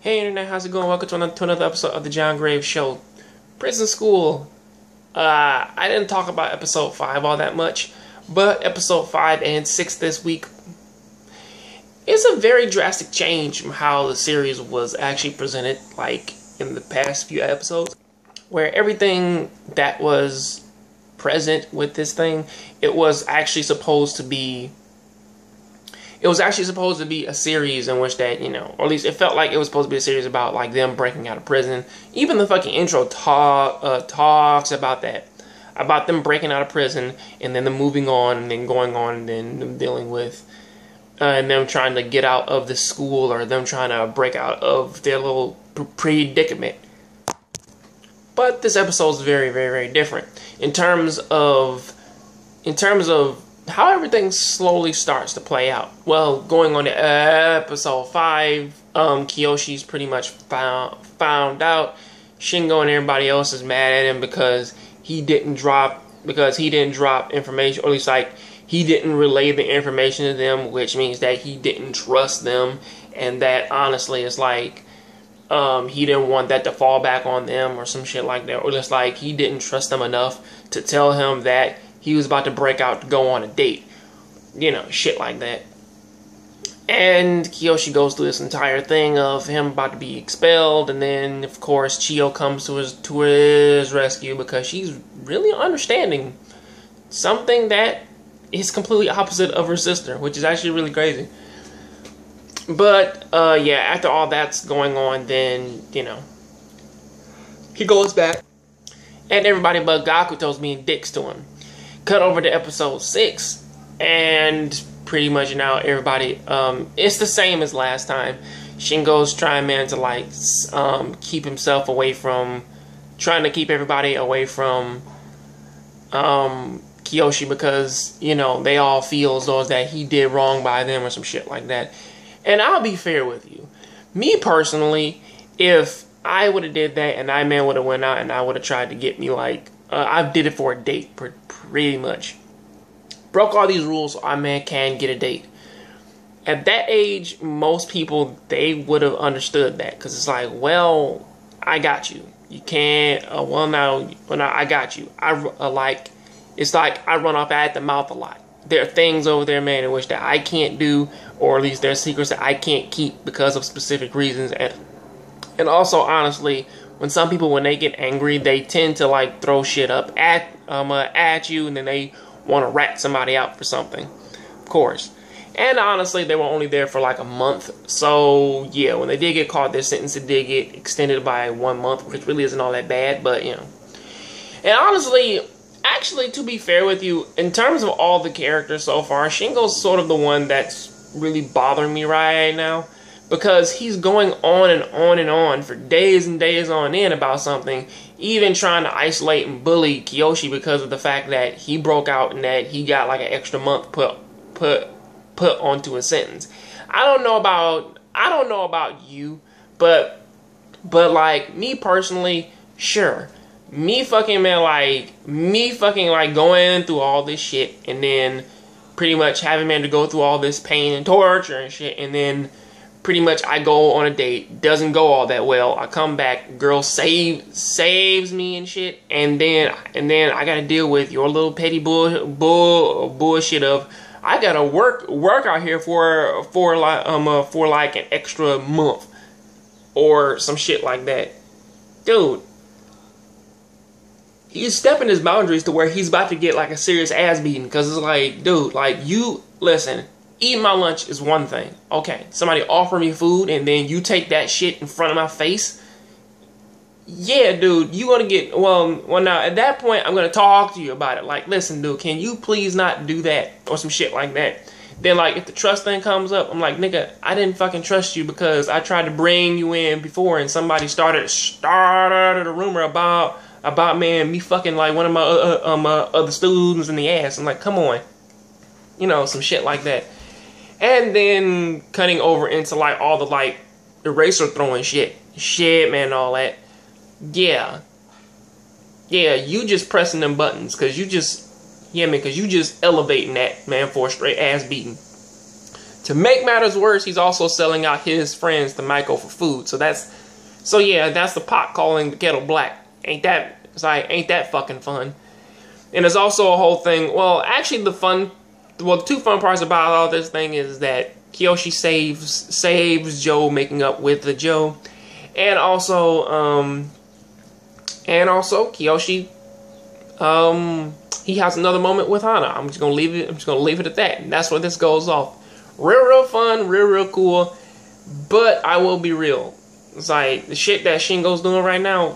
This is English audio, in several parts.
Hey Internet, how's it going? Welcome to another episode of the Jongravesshow. Prison School. I didn't talk about episode 5 all that much, but episode 5 and 6 this week is a very drastic change from how the series was actually presented, like in the past few episodes, where everything that was present with this thing, it was actually supposed to be a series in which that, or at least it felt like it was supposed to be a series about like them breaking out of prison. Even the fucking intro talks about that. About them breaking out of prison and then them moving on and then going on and then them dealing with and them trying to get out of the school or them trying to break out of their little predicament. But this episode is very, very, very different in terms of how everything slowly starts to play out. Well, going on to episode 5, Kiyoshi's pretty much found out. Shingo and everybody else is mad at him because he didn't drop information, or at least like he didn't relay the information to them, which means that he didn't trust them, and that honestly it's like he didn't want that to fall back on them or some shit like that, or just like he didn't trust them enough to tell him that he was about to break out to go on a date. Shit like that. And Kiyoshi goes through this entire thing of him about to be expelled, and then of course Chiyo comes to his rescue because she's really understanding something that is completely opposite of her sister, which is actually really crazy. But yeah, after all that's going on, then he goes back and everybody but Gakuto's being dicks to him. Cut over to episode 6, and pretty much now everybody, it's the same as last time. Shingo's trying, to like keep himself away from, trying to keep everybody away from Kiyoshi because, they all feel as though that he did wrong by them or some shit like that. And I'll be fair with you. Me personally, if I would have did that and I would have went out and I would have tried to get me like, I did it for a date, pretty much. Broke all these rules so our man can get a date. At that age, most people, they would have understood that. Because it's like, well, I got you. You can't, now, I got you. It's like I run off at the mouth a lot. There are things over there, man, in which that I can't do, or at least there are secrets that I can't keep because of specific reasons. And also, honestly, when some people, when they get angry, they tend to like throw shit up at you, and then they want to rat somebody out for something, of course. And honestly, they were only there for like a month, so yeah, when they did get caught, their sentence did get extended by 1 month, which really isn't all that bad, but And honestly, actually, to be fair with you, in terms of all the characters so far, Shingo's sort of the one that's really bothering me right now. Because he's going on and on and on for days and days on end about something, even trying to isolate and bully Kiyoshi because of the fact that he broke out and that he got like an extra month put onto his sentence. I don't know about you, but like me personally, sure. Me fucking going through all this shit and then pretty much having to go through all this pain and torture and shit, and then pretty much I go on a date, doesn't go all that well. I come back, girl saves me and shit, and then I gotta deal with your little petty bullshit of I gotta work out here for like an extra month or some shit like that. Dude, he's stepping his boundaries to where he's about to get like a serious ass beating, because it's like, dude, like, you listen. Eating my lunch is one thing. Okay, somebody offer me food and then you take that shit in front of my face. Yeah, dude, you gonna get, well now at that point I'm gonna talk to you about it. Like, listen, dude, can you please not do that or some shit like that? Then like if the trust thing comes up, I'm like, nigga, I didn't fucking trust you because I tried to bring you in before and somebody started a rumor about me fucking like one of my other students in the ass. I'm like, come on, some shit like that. And then cutting over into like all the like eraser throwing shit, man, all that. Yeah, you just pressing them buttons because you just elevating that man for a straight ass beating. To make matters worse, he's also selling out his friends to Michael for food. So yeah, that's the pot calling the kettle black. Ain't that fucking fun? And there's also a whole thing. Well, actually, the two fun parts about all this thing is that Kiyoshi saves Joe, making up with the Joe, and also Kiyoshi, he has another moment with Hana. I'm just gonna leave it at that. And that's where this goes off. Real fun, real cool. But I will be real. It's like the shit that Shingo's doing right now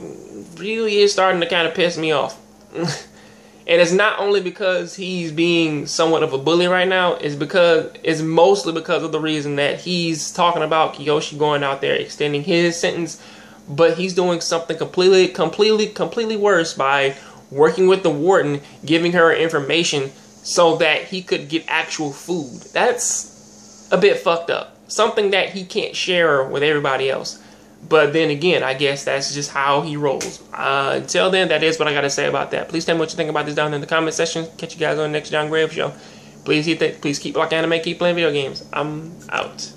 really is starting to kind of piss me off. And it's not only because he's being somewhat of a bully right now, it's mostly because of the reason that he's talking about Kiyoshi going out there extending his sentence, but he's doing something completely worse by working with the warden, giving her information so that he could get actual food. That's a bit fucked up. Something that he can't share with everybody else. But then again, I guess that's just how he rolls. Until then, that is what I got to say about that. Please tell me what you think about this down in the comment section. Catch you guys on the next Jongravesshow. Please keep like anime, keep playing video games. I'm out.